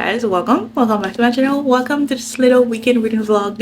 guys, welcome back to my channel. Welcome to this little weekend reading vlog.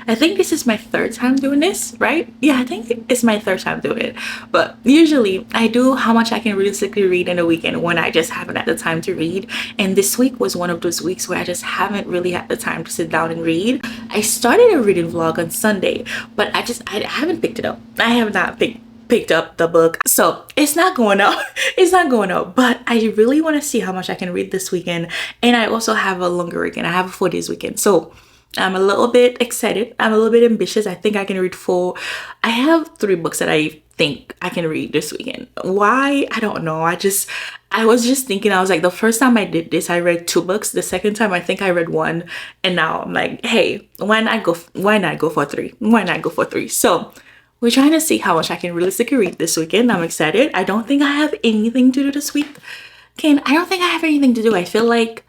I think this is my third time doing this, right? Yeah, I think it's my third time doing it. But usually I do how much I can realistically read in a weekend when I just haven't had the time to read. And this week was one of those weeks where I just haven't really had the time to sit down and read. I started a reading vlog on Sunday, but I haven't picked it up. I have not picked up the book, so it's not going up. It's not going up, but I really want to see how much I can read this weekend. And I also have a longer weekend. I have a 4 days weekend, so I'm a little bit excited. I'm a little bit ambitious. I think I can read 4. I have 3 books that I think I can read this weekend. Why? I don't know. I was just thinking, I was like, the first time I did this, I read 2 books. The second time, I think I read 1. And now I'm like, hey, why not go for 3? Why not go for 3? So we're trying to see how much I can realistically read this weekend. I'm excited. I don't think I have anything to do this week. I don't think I have anything to do. I feel like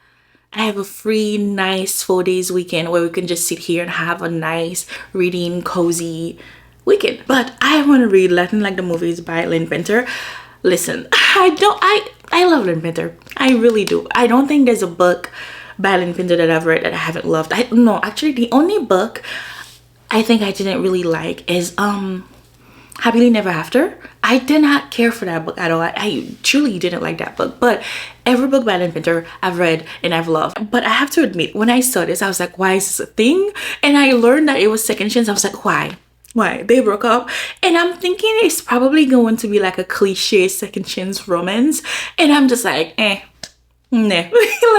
I have a free, nice 4 days weekend where we can just sit here and have a nice reading, cozy weekend. But I want to read Latin Like the Movies by LynnPainter. Listen, I love LynnPainter. I really do. I don't think there's a book by LynnPainter that I've read that I haven't loved. No, actually, the only book I think I didn't really like is Happily Never After. I did not care for that book at all. I truly didn't like that book. But every book by LynnPainter I've read and I've loved. But I have to admit, when I saw this, I was like, why is this a thing? And I learned that it was second chance. I was like, why? They broke up? And I'm thinking it's probably going to be like a cliche second chance romance. And I'm just like, nah.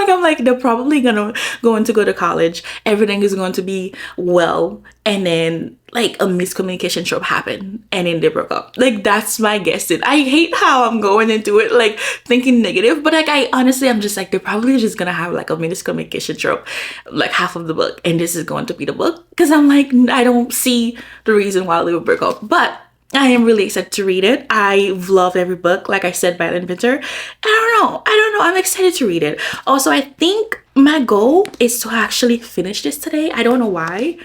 I'm like, they're probably going to go to college. Everything is going to be well. And then like a miscommunication trope happened. And then they broke up. Like, that's my guess. I hate how I'm going into it, like thinking negative. But like, I'm just like, they're probably just going to have like a miscommunication trope, like half of the book. And this is going to be the book. Because I'm like, I don't see the reason why they would break up. But I am really excited to read it. I've loved every book, like I said, by LynnPainter. I don't know. I'm excited to read it. Also, I think my goal is to actually finish this today. I don't know why.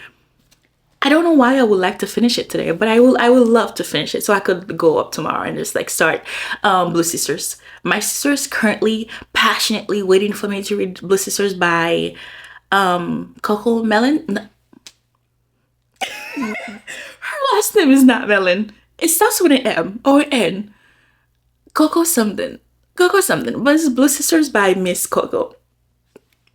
I would like to finish it today, but I would love to finish it so I could go up tomorrow and just like start Blue Sisters. My sister is currently passionately waiting for me to read Blue Sisters by Coco Mellon. Her last name is not Mellon. It starts with an M or an N. Coco something, but it's Blue Sisters by Miss Coco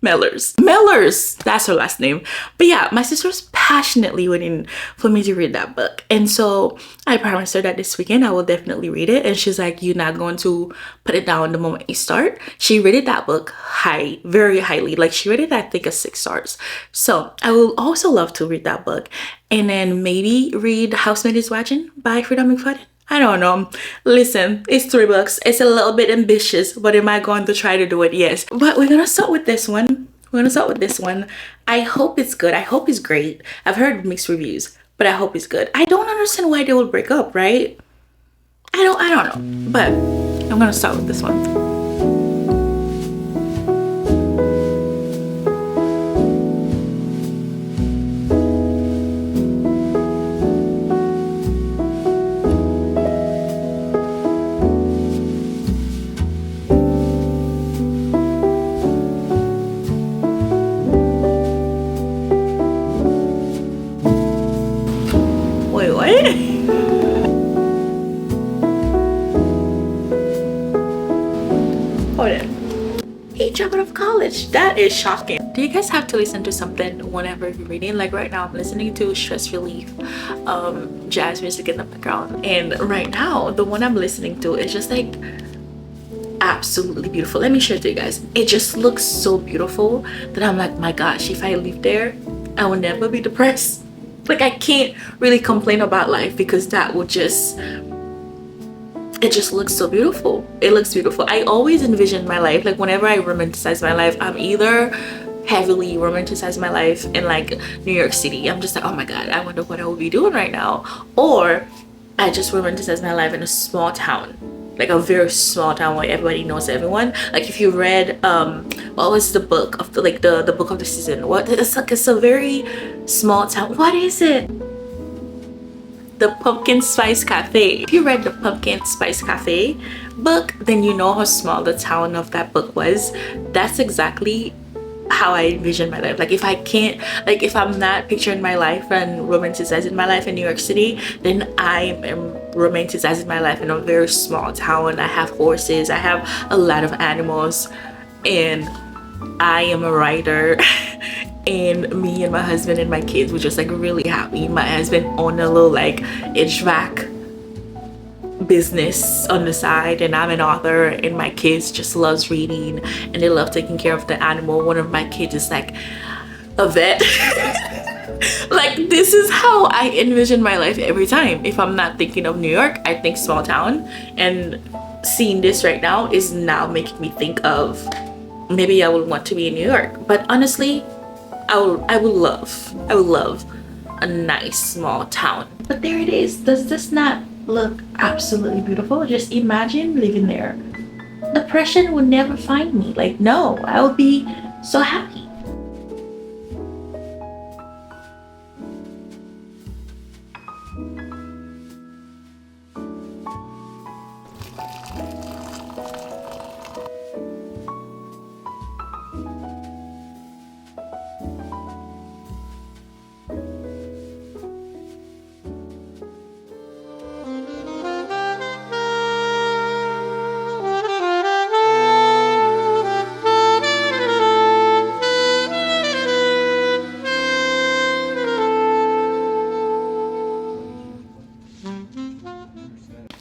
Mellors, that's her last name. But yeah, my sister's passionately waiting for me to read that book, and so I promised her that this weekend I will definitely read it. And she's like, you're not going to put it down the moment you start. She rated that book very highly. Like, she rated that, I think, a 6 stars. So I will also love to read that book, and then maybe read Housemaid is Watching by Frida McFadden. I don't know. Listen, it's 3 books. It's a little bit ambitious, but am I going to try to do it? Yes. But we're gonna start with this one. I hope it's good. I hope it's great. I've heard mixed reviews, but I hope it's good. I don't understand why they would break up, right? I don't know. But I'm gonna start with this one. He dropped out of college. That is shocking. Do you guys have to listen to something whenever you're reading? Like right now, I'm listening to stress relief, jazz music in the background. And right now, the one I'm listening to is just like absolutely beautiful. Let me show it to you guys. It just looks so beautiful that I'm like, my gosh, if I live there, I will never be depressed. Like, I can't really complain about life because that would just, it just looks so beautiful. It looks beautiful. I always envision my life, like whenever I romanticize my life, I'm either heavily romanticize my life in like New York City. I'm just like, oh my god, I wonder what I will be doing right now. Or I just romanticize my life in a small town, like a very small town where everybody knows everyone. Like if you read what was the book of the book of the season, what it's like, it's a very small town. What is it? The Pumpkin Spice Cafe. If you read the Pumpkin Spice Cafe book, then you know how small the town of that book was. That's exactly how I envision my life. Like if I can't, like if I'm not picturing my life and romanticizing my life in New York City, then I am romanticizing my life in a very small town. I have horses, I have a lot of animals, and I am a writer. And me and my husband and my kids were just like really happy. My husband owned a little like HVAC business on the side, and I'm an author, and my kids just loves reading and they love taking care of the animal. One of my kids is like a vet. Like this is how I envision my life every time. If I'm not thinking of New York, I think small town, and seeing this right now is now making me think of maybe I would want to be in New York. But honestly, I would love a nice small town. But there it is. Does this not look absolutely beautiful? Just imagine living there. Depression would never find me. Like no, I would be so happy.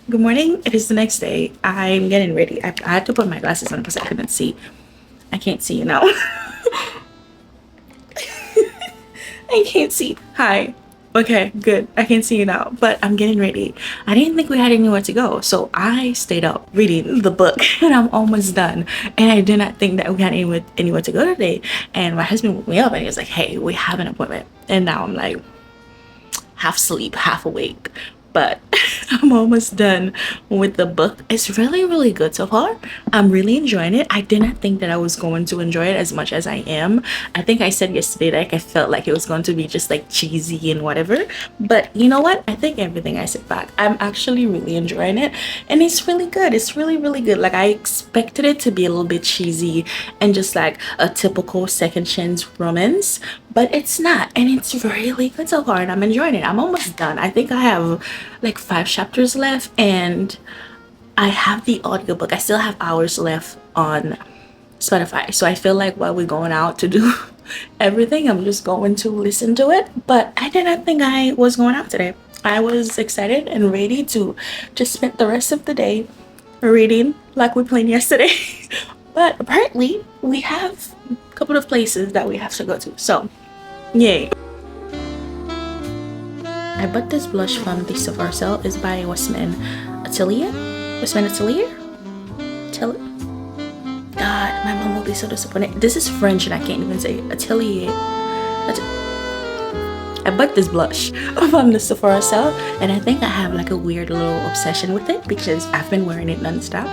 Good morning. It is the next day. I'm getting ready. I had to put my glasses on because I couldn't see. I can't see you now. I can't see. Hi. Okay, good. I can see you now. But I'm getting ready. I didn't think we had anywhere to go, so I stayed up reading the book, and I'm almost done. And I did not think that we had anywhere to go today. And my husband woke me up and he was like, "Hey, we have an appointment." And now I'm like half asleep, half awake. But I'm almost done with the book. It's really good so far. I'm really enjoying it. I did not think that I was going to enjoy it as much as I am. I think I said yesterday like I felt like it was going to be just like cheesy and whatever, but you know what, I think everything I said back, I'm actually really enjoying it, and it's really good. It's really good. Like I expected it to be a little bit cheesy and just like a typical second chance romance, but it's not, and it's really good so far, and I'm enjoying it. I'm almost done. I think I have like 5 chapters left, and I have the audiobook. I still have hours left on Spotify, so I feel like while we're going out to do everything, I'm just going to listen to it. But I did not think I was going out today. I was excited and ready to just spend the rest of the day reading like we planned yesterday. But apparently we have a couple of places that we have to go to, so yay. I bought this blush from the Sephora sale. It's by Westman Atelier. God, my mom will be so disappointed. This is French and I can't even say Atelier. I bought this blush from the Sephora sale, and I think I have like a weird little obsession with it because I've been wearing it non-stop.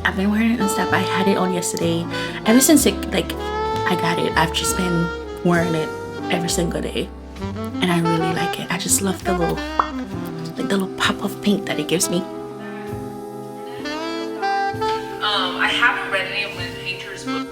I had it on yesterday. Ever since I got it, I've just been wearing it every single day, and I really like it. I just love the little pop of pink that it gives me. I haven't read any of LynnPainter's books.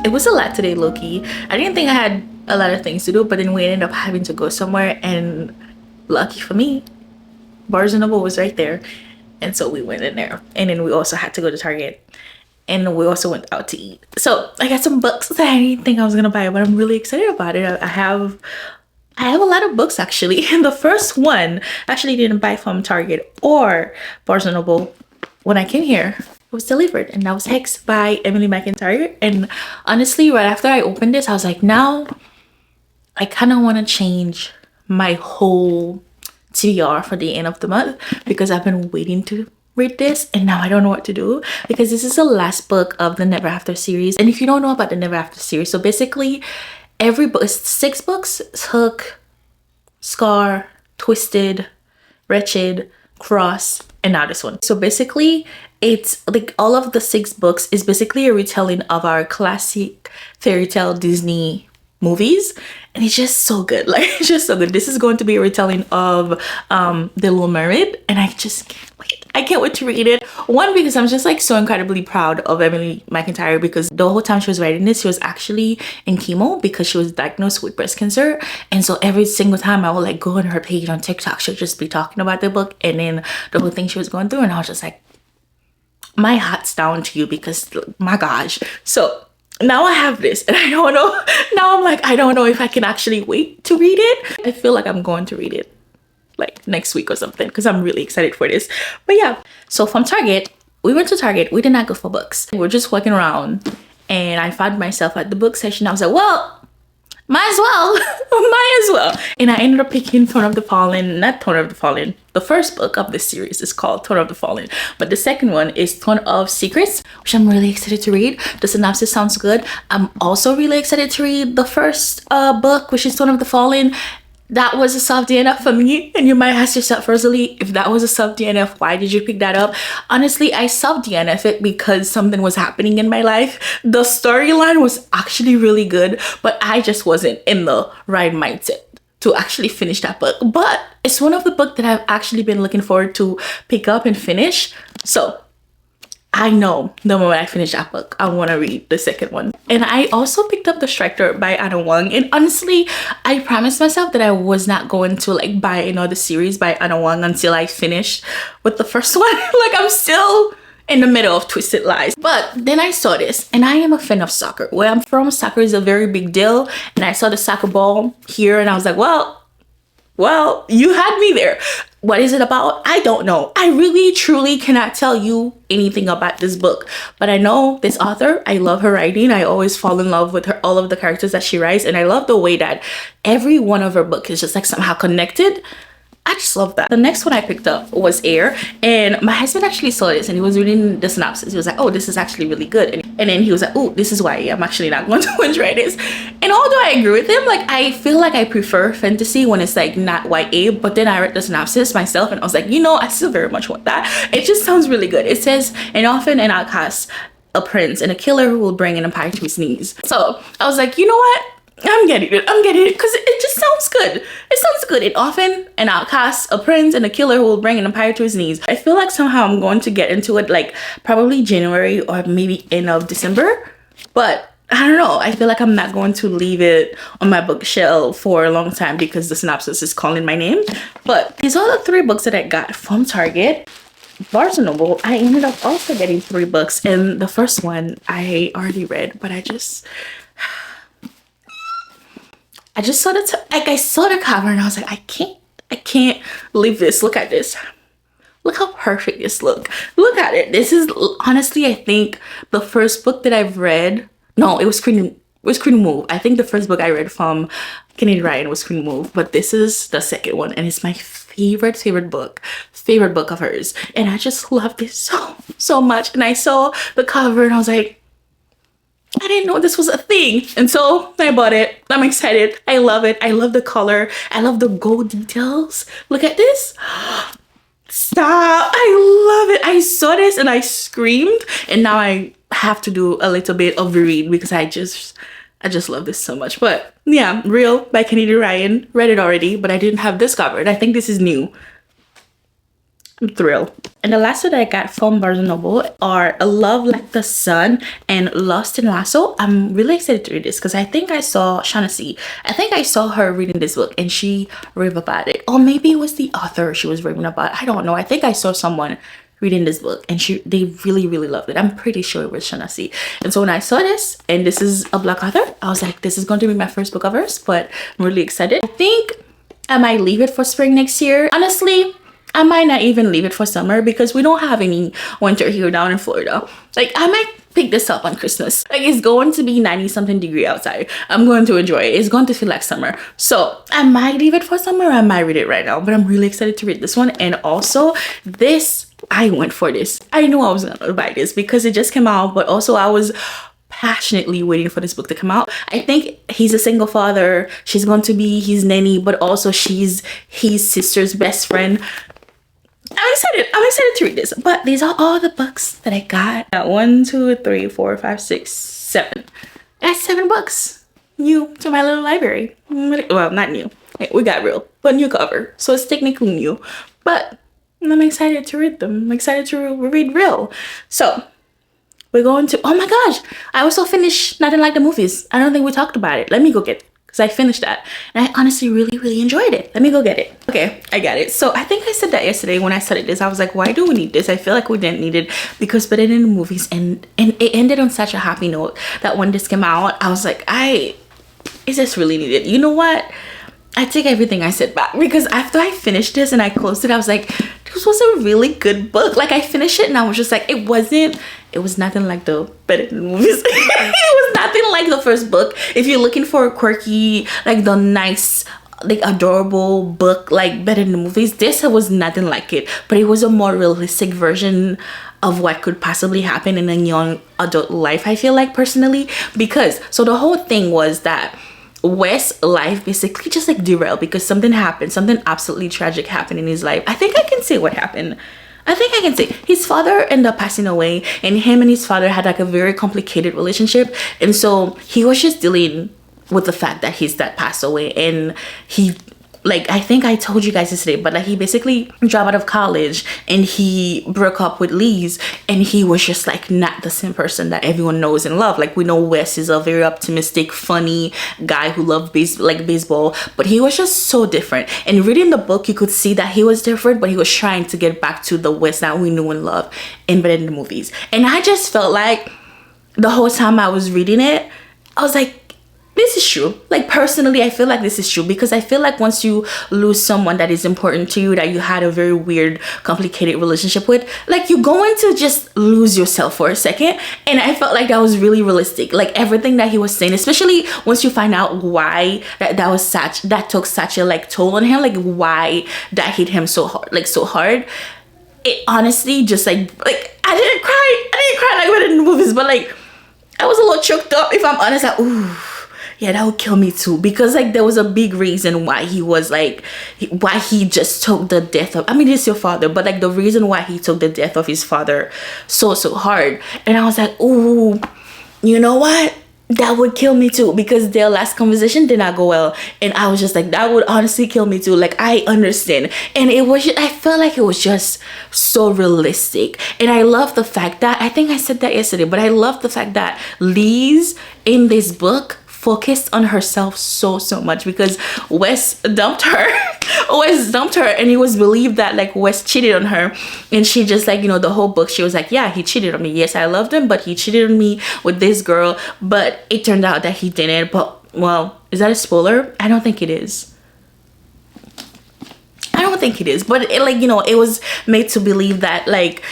It was a lot today, low-key. I didn't think I had a lot of things to do, but then we ended up having to go somewhere, and lucky for me, Barnes & Noble was right there, and so we went in there. And then we also had to go to Target, and we also went out to eat. So I got some books that I didn't think I was gonna buy, but I'm really excited about it. I have a lot of books actually. And the first one I actually didn't buy from Target or Barnes& Noble. When I came here, it was delivered, and that was Hex by Emily McIntyre. And honestly, right after I opened this, I was like, now I kind of want to change my whole TBR for the end of the month, because I've been waiting to read this and now I don't know what to do, because this is the last book of the Never After series. And if you don't know about the Never After series, so basically every book is 6 books: Hook, Scar, Twisted, Wretched, Cross, and now this one. So basically it's like all of the 6 books is basically a retelling of our classic fairy tale Disney movies, and it's just so good. Like, it's just so good. This is going to be a retelling of The Little Mermaid, and I just can't wait. I can't wait to read it. One, because I'm just like so incredibly proud of Emily McIntyre, because the whole time she was writing this, she was actually in chemo because she was diagnosed with breast cancer. And so every single time I would like go on her page on TikTok, she'll just be talking about the book and then the whole thing she was going through, and I was just like, my hat's down to you, because my gosh. So now I have this and I don't know. Now I'm like, I don't know if I can actually wait to read it. I feel like I'm going to read it like next week or something, because I'm really excited for this. But yeah, so from Target, we went to Target. We did not go for books. We were just walking around and I found myself at the book section. I was like, well, might as well. Might as well. And I ended up picking Throne of the Fallen. Not Throne of the Fallen. The first book of this series is called Throne of the Fallen, but the second one is Throne of Secrets, which I'm really excited to read. The synopsis sounds good. I'm also really excited to read the first book, which is Throne of the Fallen. That was a soft DNF for me. And you might ask yourself, Rosalie, if that was a soft DNF, why did you pick that up? Honestly, I soft DNF it because something was happening in my life. The storyline was actually really good, but I just wasn't in the right mindset to actually finish that book. But it's one of the books that I've actually been looking forward to pick up and finish. So I know the moment I finish that book, I want to read the second one. And I also picked up The Striker by Ana Huang. And honestly, I promised myself that I was not going to like buy another series by Ana Huang until I finished with the first one. Like, I'm still in the middle of Twisted Lies. But then I saw this, and I am a fan of soccer. Where I'm from, soccer is a very big deal. And I saw the soccer ball here and I was like, well, you had me there. What is it about? I don't know. I really, truly cannot tell you anything about this book. But I know this author. I love her writing. I always fall in love with her, all of the characters that she writes. And I love the way that every one of her books is just like somehow connected. I just love that. The next one I picked up was Heir, and my husband actually saw this and he was reading the synopsis. He was like, oh, this is actually really good. And then he was like, oh, this is why I'm actually not going to enjoy this. And although I agree with him, like, I feel like I prefer fantasy when it's like not YA, but then I read the synopsis myself and I was like, you know, I still very much want that. It just sounds really good. It says, an orphan, an outcast, a prince, and a killer who will bring an empire to his knees. So I was like, you know what? I'm getting it because it just sounds good. It sounds good. An orphan, an outcast, a prince, and a killer who will bring an empire to his knees. I feel like somehow I'm going to get into it like probably January or maybe end of December, but I don't know. I feel like I'm not going to leave it on my bookshelf for a long time because the synopsis is calling my name. But these are the 3 books that I got from Target. Barnes & Noble, I ended up also getting 3 books, and the first one I already read, but I just saw I saw the cover and I was like, I can't believe this. Look at this. Look how perfect this look. Look at it. This is honestly, I think the first book that I've read. No, it was Screen Move. I think the first book I read from Kennedy Ryan was Screen Move, but this is the second one, and it's my favorite book of hers. And I just love this so much. And I saw the cover and I was like, I didn't know this was a thing. And so I bought it. I'm excited. I love it. I love the color. I love the gold details. Look at this. Stop. I love it. I saw this and I screamed. And now I have to do a little bit of reread because I just love this so much. But yeah, Real by Kennedy Ryan. Read it already, but I didn't have this covered. I think this is new. I'm thrilled. And the last two that I got from Barnes & Noble are A Love Like the Sun and Lost in Lasso. I'm really excited to read this because I think I saw Shaughnessy. I think I saw her reading this book and she raved about it. Or maybe it was the author she was raving about. I don't know. I think I saw someone reading this book, and they really loved it. I'm pretty sure it was Shanasi. And so when I saw this, and this is a Black author, I was like, this is going to be my first book of hers, but I'm really excited. I think I might leave it for spring next year. Honestly, I might not even leave it for summer because we don't have any winter here down in Florida. Like, I might pick this up on Christmas. Like, it's going to be 90 something degree outside. I'm going to enjoy it. It's going to feel like summer. So I might leave it for summer. I might read it right now, but I'm really excited to read this one. And also this, I went for this. I knew I was gonna buy this because it just came out, but also I was passionately waiting for this book to come out. I think he's a single father. She's going to be his nanny, but also she's his sister's best friend. I'm excited to read this. But these are all the books that I got. 1, 2, 3, 4, 5, 6, 7. That's 7 books new to my little library. Well, not new. We got real, but new cover. So it's technically new. But I'm excited to read them. I'm excited to read real. So we're going to, oh my gosh, I also finished Nothing Like the Movies. I don't think we talked about it. Let me go get it. Because I finished that and I honestly really enjoyed it. Let me go get it. Okay, I got it. So I think I said that yesterday when I started this. I was like, why do we need this? I feel like we didn't need it because Better Than the Movies, and it ended on such a happy note that when this came out, I was like, is this really needed? You know what? I take everything I said back because after I finished this and I closed it, I was like, this was a really good book. Like, I finished it and I was just like, it was nothing like the Better Than the Movies. It was nothing like the first book. If you're looking for a quirky, like the nice, like adorable book like Better Than the Movies, this was nothing like it. But it was a more realistic version of what could possibly happen in a young adult life, I feel like, personally. Because, so the whole thing was that West's life basically just like derailed because something happened, something absolutely tragic happened in his life. I think I can say what happened. I think I can say his father ended up passing away, and him and his father had like a very complicated relationship, and so he was just dealing with the fact that his dad passed away. And he, like, I think I told you guys yesterday, but like he basically dropped out of college and he broke up with Liz, and he was just like not the same person that everyone knows and love. Like, we know Wes is a very optimistic, funny guy who loved baseball, but he was just so different. And reading the book, you could see that he was different, but he was trying to get back to the Wes that we knew and loved in Better Than the Movies. And I just felt like the whole time I was reading it, I was like, this is true. Like, personally, I feel like this is true because I feel like once you lose someone that is important to you, that you had a very weird, complicated relationship with, like, you're going to just lose yourself for a second. And I felt like that was really realistic. Like, everything that he was saying, especially once you find out why that took such a like toll on him, like why that hit him so hard. It honestly just like I didn't cry like Better Than the Movies, but like I was a little choked up, if I'm honest. Like, ooh. Yeah, that would kill me too, because like there was a big reason why he was like, why he just took the death of, I mean, it's your father, but like the reason why he took the death of his father so hard. And I was like, ooh, you know what? That would kill me too, because their last conversation did not go well, and I was just like, that would honestly kill me too. Like, I understand. And it was just, I felt like it was just so realistic. And I love the fact that, I think I said that yesterday, but I love the fact that Liz in this book focused on herself so much, because Wes dumped her and it was believed that like Wes cheated on her, and she just like, you know, the whole book she was like, yeah, he cheated on me, yes, I loved him, but he cheated on me with this girl. But it turned out that he didn't. But, well, is that a spoiler? I don't think it is. But it, like, you know, it was made to believe that like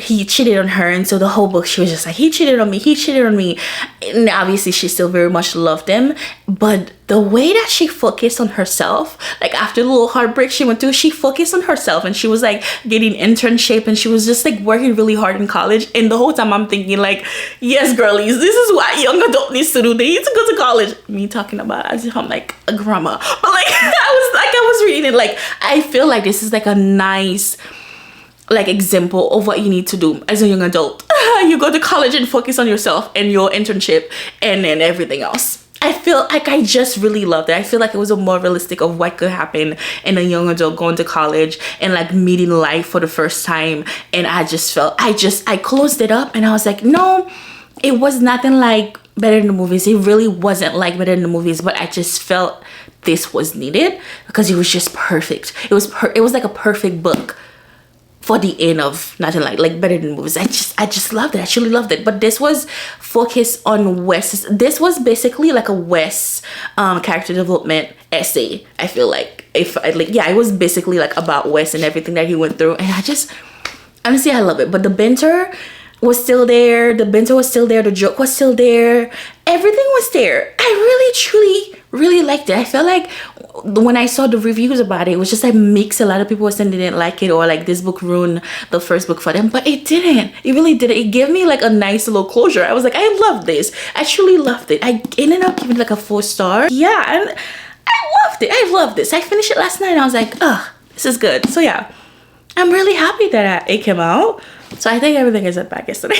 he cheated on her, and so the whole book she was just like, he cheated on me. And obviously she still very much loved him, but the way that she focused on herself, like after the little heartbreak she went through, she focused on herself, and she was like getting internship, and she was just like working really hard in college. And the whole time I'm thinking like, yes, girlies, this is what young adult needs to do. They need to go to college. Me talking about as if I'm like a grandma, but like I was reading it, like I feel like this is like a nice like example of what you need to do as a young adult. You go to college and focus on yourself and your internship and then everything else. I feel like I just really loved it. I feel like it was a more realistic of what could happen in a young adult going to college and like meeting life for the first time. And I just felt, I closed it up and I was like, no, it was nothing like Better Than the Movies. It really wasn't like Better Than the Movies, but I just felt this was needed because it was just perfect. It was like a perfect book for the end of Nothing like Better Than Movies. I just loved it. I truly loved it. But this was focused on Wes. This was basically like a Wes character development essay. I feel like it was basically like about Wes and everything that he went through. And I just honestly I love it. But the banter was still there. The banter was still there. The joke was still there. Everything was there. I really truly really liked it. I felt like when I saw the reviews about it, it was just like mixed. A lot of people were saying they didn't like it, or like this book ruined the first book for them, but it didn't. It really didn't. It gave me like a nice little closure. I was like, I love this. I truly loved it. I ended up giving it like a 4-star. Yeah, and I loved it. I loved this. I finished it last night and I was like, this is good. So yeah, I'm really happy that it came out. So I think everything is back yesterday.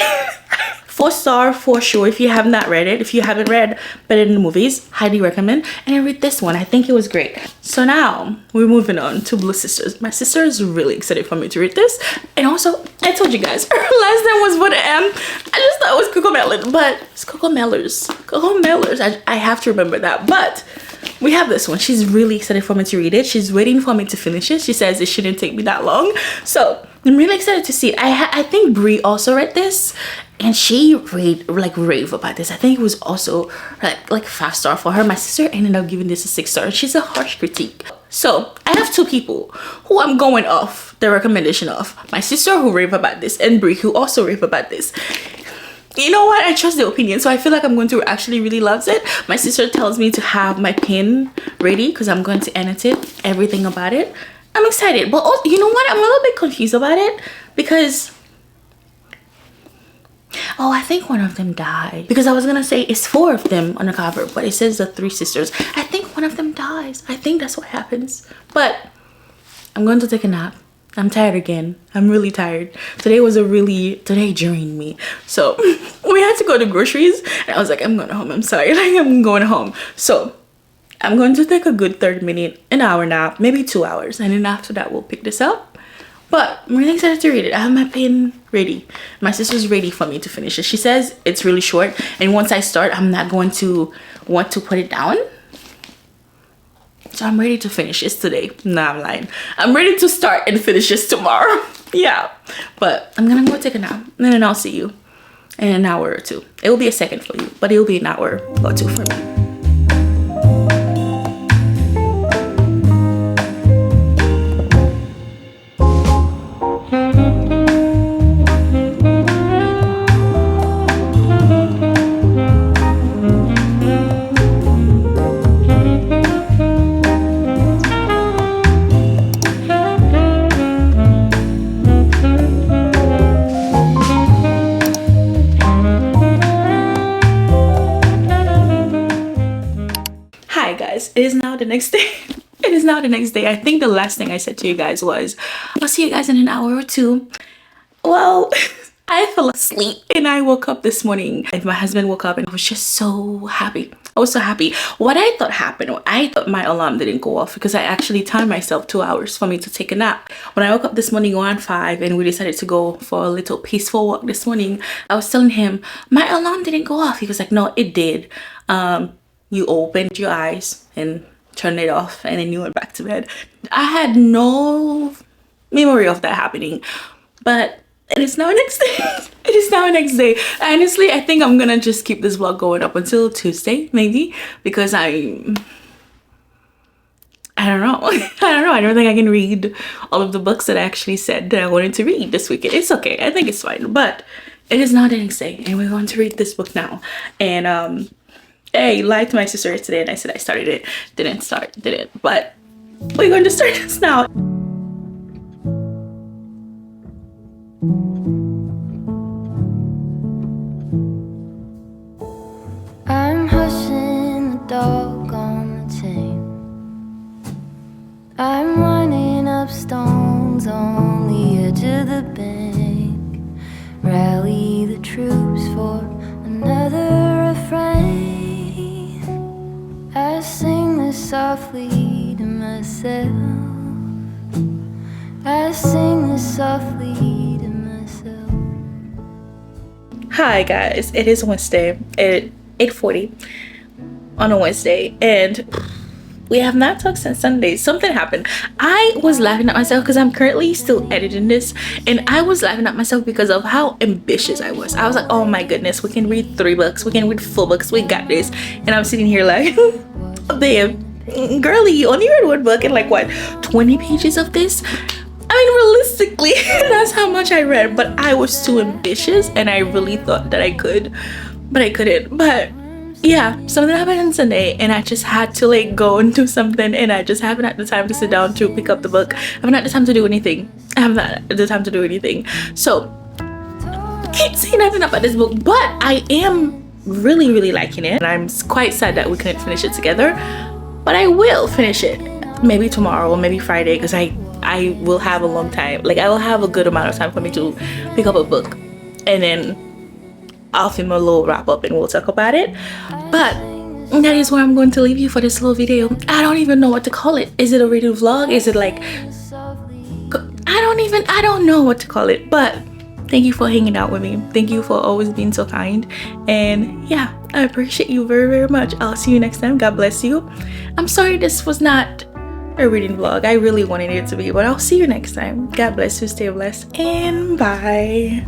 4-star for sure. If you have not read it, if you haven't read Better Than Movies, highly recommend. And I read this one. I think it was great. So now we're moving on to Blue Sisters. My sister is really excited for me to read this. And also, I told you guys, her last name was with an M. I just thought it was Coco Mellors, but it's Coco Mellors. Coco Mellors. I have to remember that. But we have this one. She's really excited for me to read it. She's waiting for me to finish it. She says it shouldn't take me that long. So I'm really excited to see it. I think Brie also read this, and she rave about this. I think it was also like 5-star for her. My sister ended up giving this a 6-star. She's a harsh critique. So I have two people who I'm going off the recommendation of. My sister who rave about this, and Brie who also rave about this. You know what? I trust the opinion, so I feel like I'm going to actually really love it. My sister tells me to have my pen ready because I'm going to annotate everything about it. I'm excited, but also, you know what? I'm a little bit confused about it because I think one of them died, because I was gonna say it's 4 of them on the cover, but it says the 3 sisters. I think one of them dies. I think that's what happens. But I'm going to take a nap. I'm tired again. I'm really tired. Today drained me. So we had to go to groceries and I was like, I'm going home. I'm sorry. I'm going home. So I'm going to take a good 30-minute, an hour nap, maybe 2 hours. And then after that, we'll pick this up. But I'm really excited to read it. I have my pen ready. My sister's ready for me to finish it. She says it's really short. And once I start, I'm not going to want to put it down. So I'm ready to finish this today. Nah, I'm lying. I'm ready to start and finish this tomorrow. Yeah. But I'm going to go take a nap. And then I'll see you in an hour or 2. It will be a second for you, but it will be an hour or 2 for me. It is now the next day. It is now the next day. I think the last thing I said to you guys was, I'll see you guys in an hour or 2. Well, I fell asleep and I woke up this morning and my husband woke up and I was just so happy. I was so happy. What I thought happened, I thought my alarm didn't go off because I actually timed myself 2 hours for me to take a nap. When I woke up this morning around 5 and we decided to go for a little peaceful walk this morning, I was telling him, my alarm didn't go off. He was like, no, it did. You opened your eyes and turned it off and then you went back to bed. I had no memory of that happening, but it is now next day. It is now next day. Honestly, I think I'm gonna just keep this vlog going up until Tuesday, maybe, because I don't know. I don't think I can read all of the books that I actually said that I wanted to read this weekend. It's okay. I think it's fine, but it is now the next day and we're going to read this book now. And I lied to my sister yesterday and I said I started it. Didn't, but we're going to start this now. I'm hushing the dog on the chain. I'm running up stones on the edge of the bank. Rally the troops for another refrain. I sing this softly to myself. I sing this softly to myself. Hi guys, it is Wednesday at 8:40 on a Wednesday, and We have not talked since Sunday. Something happened. I was laughing at myself because I'm currently still editing this, and I was laughing at myself because of how ambitious I was. I was like, oh my goodness, we can read 3 books, we can read 4 books, we got this. And I'm sitting here like, babe, girly, you only read 1 book and like what, 20 pages of this? I mean, realistically, that's how much I read, but I was too ambitious and I really thought that I could, but I couldn't. But yeah, something happened on Sunday and I just had to like go and do something, and I just haven't had the time to sit down to pick up the book. I haven't had the time to do anything. I haven't had the time to do anything. So can't say nothing about this book, but I am really liking it, and I'm quite sad that we couldn't finish it together, but I will finish it maybe tomorrow or maybe Friday, because I will have a long time, like I will have a good amount of time for me to pick up a book, and then I'll film a little wrap up and we'll talk about it. But that is where I'm going to leave you for this little video. I don't even know what to call it. Is it a reading vlog? Is it like, I don't know what to call it. But thank you for hanging out with me. Thank you for always being so kind. And yeah, I appreciate you very much. I'll see you next time. God bless you. I'm sorry this was not a reading vlog. I really wanted it to be, but I'll see you next time. God bless you, stay blessed, and bye.